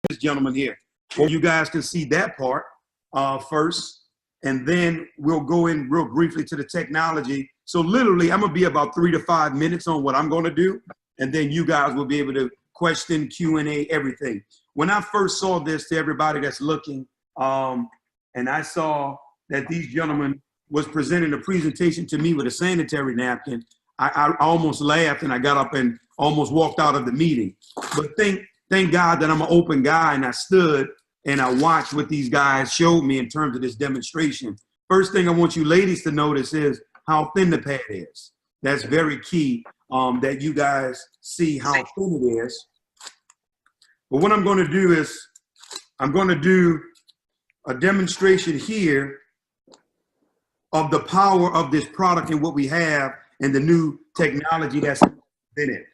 this gentleman here. Well, you guys can see that part first, and then we'll go in real briefly to the technology. So literally, I'm gonna be about 3 to 5 minutes on what I'm gonna do, and then you guys will be able to question, Q&A, everything. When I first saw this, to everybody that's looking, and I saw that these gentlemen was presenting a presentation to me with a sanitary napkin, I almost laughed and I got up and almost walked out of the meeting. But thank God that I'm an open guy, and I stood and I watched what these guys showed me in terms of this demonstration. First thing I want you ladies to notice is how thin the pad is. That's very key, that you guys see how thin it is. But what I'm going to do is I'm going to do a demonstration here of the power of this product and what we have and the new technology that's in it.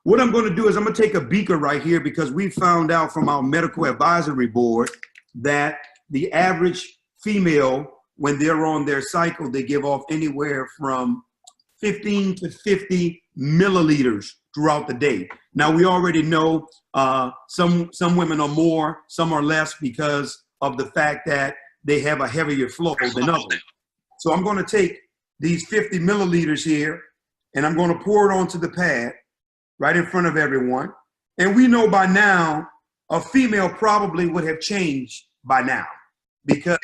What I'm going to do is I'm going to take a beaker right here, because we found out from our medical advisory board that the average female, when they're on their cycle, they give off anywhere from 15 to 50 milliliters throughout the day. Now, we already know some women are more, some are less, because of the fact that they have a heavier flow than others. So I'm going to take these 50 milliliters here, and I'm going to pour it onto the pad right in front of everyone. And we know by now, a female probably would have changed by now, because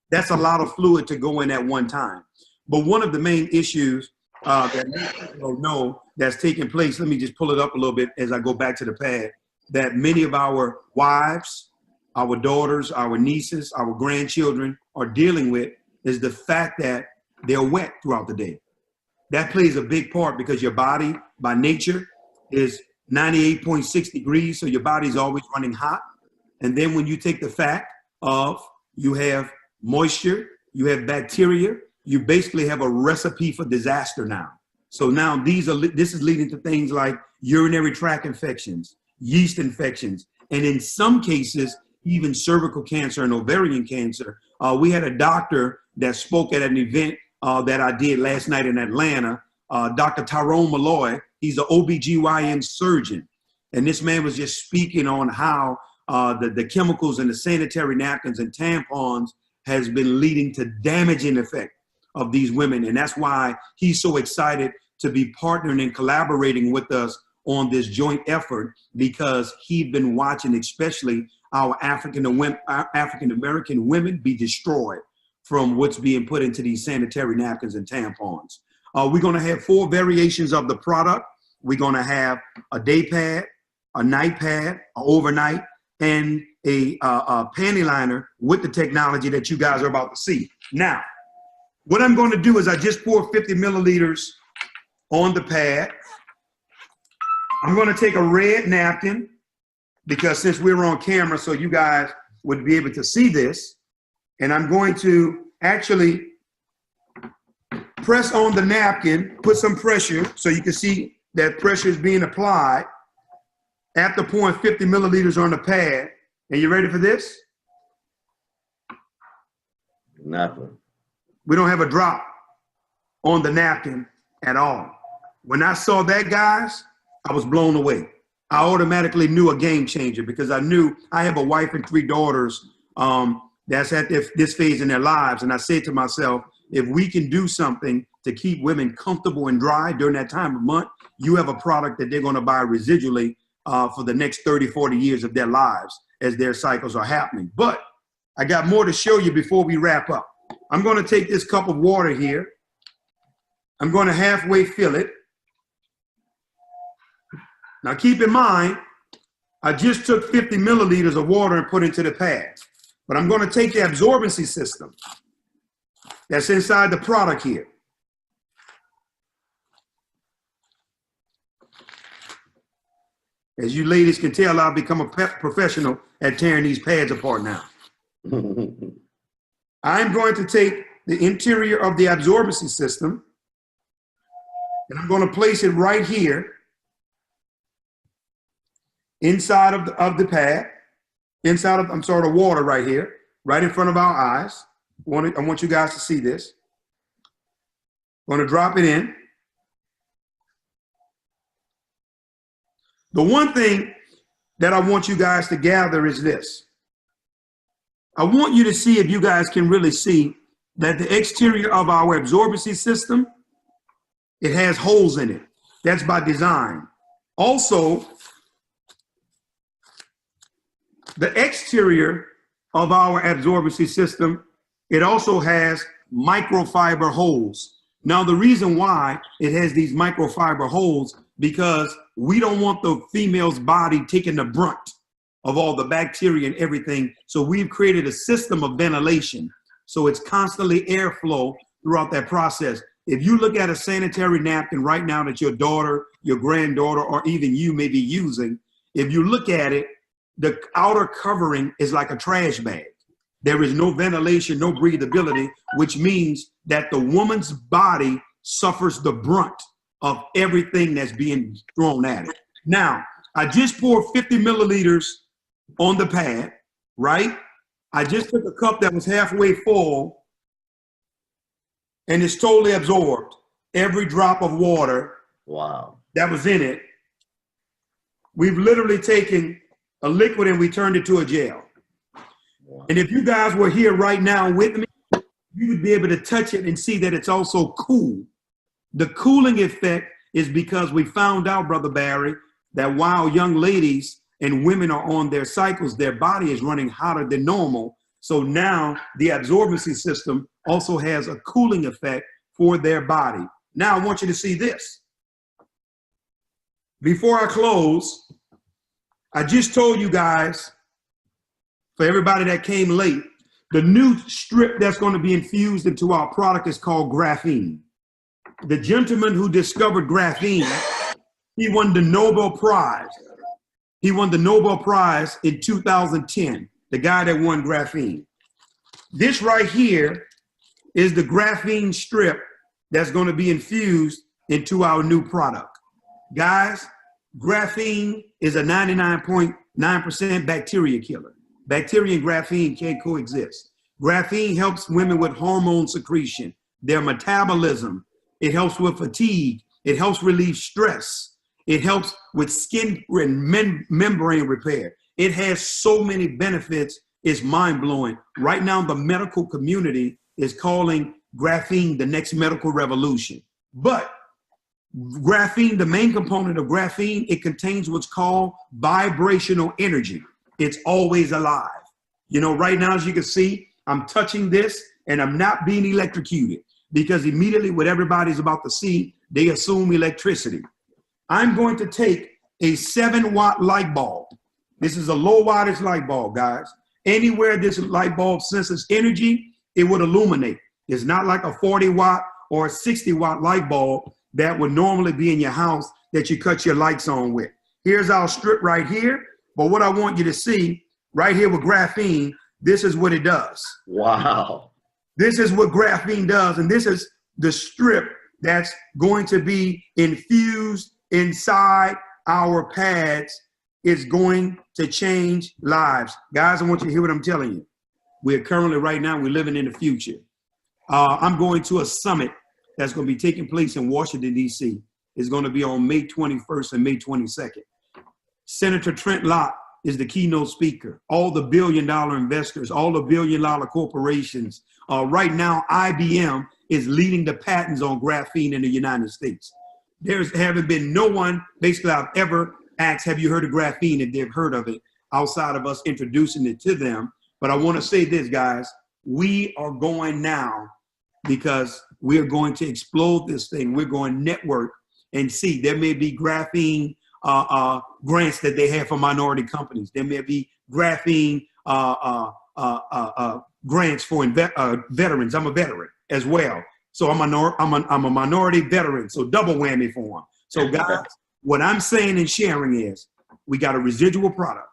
that's a lot of fluid to go in at one time. But one of the main issues that many people know that's taking place, let me just pull it up a little bit as I go back to the pad, that many of our wives, our daughters, our nieces, our grandchildren are dealing with, is the fact that they're wet throughout the day. That plays a big part, because your body by nature is 98.6 degrees, so your body's always running hot. And then when you take the fact of you have moisture, you have bacteria, you basically have a recipe for disaster now. So now this is leading to things like urinary tract infections, yeast infections, and in some cases, even cervical cancer and ovarian cancer. We had a doctor that spoke at an event that I did last night in Atlanta, Dr. Tyrone Malloy. He's an OBGYN surgeon. And this man was just speaking on how the chemicals in the sanitary napkins and tampons has been leading to damaging effect of these women. And that's why he's so excited to be partnering and collaborating with us on this joint effort, because he'd been watching especially our African-American women be destroyed from what's being put into these sanitary napkins and tampons. We're going to have 4 variations of the product. We're going to have a day pad, a night pad, an overnight, and a panty liner with the technology that you guys are about to see. Now, what I'm going to do is I just poured 50 milliliters on the pad. I'm going to take a red napkin, because since we're on camera, so you guys would be able to see this, and I'm going to actually press on the napkin, put some pressure so you can see that pressure is being applied after pouring 50 milliliters on the pad. And you ready for this? Nothing. We don't have a drop on the napkin at all. When I saw that, guys, I was blown away. I automatically knew a game changer, because I knew I have a wife and 3 daughters that's at this phase in their lives. And I said to myself, if we can do something to keep women comfortable and dry during that time of month, you have a product that they're going to buy residually for the next 30, 40 years of their lives as their cycles are happening. But I got more to show you before we wrap up. I'm going to take this cup of water here. I'm going to halfway fill it. Now keep in mind, I just took 50 milliliters of water and put into the pad. But I'm going to take the absorbency system that's inside the product here. As you ladies can tell, I've become a professional at tearing these pads apart now. I'm going to take the interior of the absorbency system, and I'm going to place it right here inside of the pad, inside of, the water right here, right in front of our eyes. I want you guys to see this. I'm going to drop it in. The one thing that I want you guys to gather is this. I want you to see, if you guys can really see, that the exterior of our absorbency system, it has holes in it. That's by design. Also, the exterior of our absorbency system, it also has microfiber holes. Now, the reason why it has these microfiber holes, because we don't want the female's body taking the brunt of all the bacteria and everything. So we've created a system of ventilation. So it's constantly airflow throughout that process. If you look at a sanitary napkin right now that your daughter, your granddaughter, or even you may be using, if you look at it, the outer covering is like a trash bag. There is no ventilation, no breathability, which means that the woman's body suffers the brunt of everything that's being thrown at it. Now, I just poured 50 milliliters on the pad, right? I just took a cup that was halfway full, and it's totally absorbed. Every drop of water, wow, that was in it. We've literally taken a liquid and we turned it to a gel. Wow. And if you guys were here right now with me, you would be able to touch it and see that it's also cool. The cooling effect is because we found out, Brother Barry, that while young ladies and women are on their cycles, their body is running hotter than normal. So now the absorbency system also has a cooling effect for their body. Now I want you to see this. Before I close, I just told you guys, for everybody that came late, the new strip that's going to be infused into our product is called graphene. The gentleman who discovered graphene, he won the Nobel Prize. He won the Nobel Prize in 2010, the guy that won graphene. This right here is the graphene strip that's going to be infused into our new product. Guys, graphene is a 99.9% bacteria killer. Bacteria and graphene can't coexist. Graphene helps women with hormone secretion, their metabolism. It helps with fatigue. It helps relieve stress. It helps with skin and membrane repair. It has so many benefits, it's mind-blowing. Right now, the medical community is calling graphene the next medical revolution. But graphene, the main component of graphene, it contains what's called vibrational energy. It's always alive. You know, right now, as you can see, I'm touching this and I'm not being electrocuted, because immediately what everybody's about to see, they assume electricity. I'm going to take a 7-watt light bulb. This is a low wattage light bulb, guys. Anywhere this light bulb senses energy, it would illuminate. It's not like a 40-watt or a 60-watt light bulb that would normally be in your house that you cut your lights on with. Here's our strip right here. But what I want you to see right here with graphene, this is what it does. Wow. This is what graphene does. And this is the strip that's going to be infused inside our pads. It's going to change lives. Guys, I want you to hear what I'm telling you. We're currently right now, we're living in the future. I'm going to a summit that's going to be taking place in Washington, D.C. It's going to be on May 21st and May 22nd. Senator Trent Lott is the keynote speaker. All the billion-dollar investors, all the billion-dollar corporations. Right now, IBM is leading the patents on graphene in the United States. There's haven't been no one, basically I've ever asked, have you heard of graphene, if they've heard of it, outside of us introducing it to them. But I want to say this, guys, we are going now because we're going to explode this thing. We're going to network and see. There may be graphene grants that they have for minority companies. There may be graphene grants for veterans. I'm a veteran as well. So I'm a minority veteran, so double whammy for them. So guys, what I'm saying and sharing is we got a residual product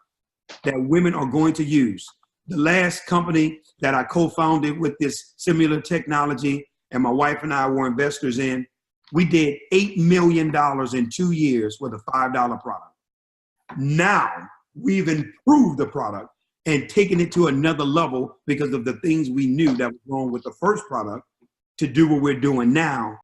that women are going to use. The last company that I co-founded with this similar technology and my wife and I were investors in, we did $8 million in 2 years with a $5 product. Now we've improved the product and taken it to another level because of the things we knew that was wrong with the first product to do what we're doing now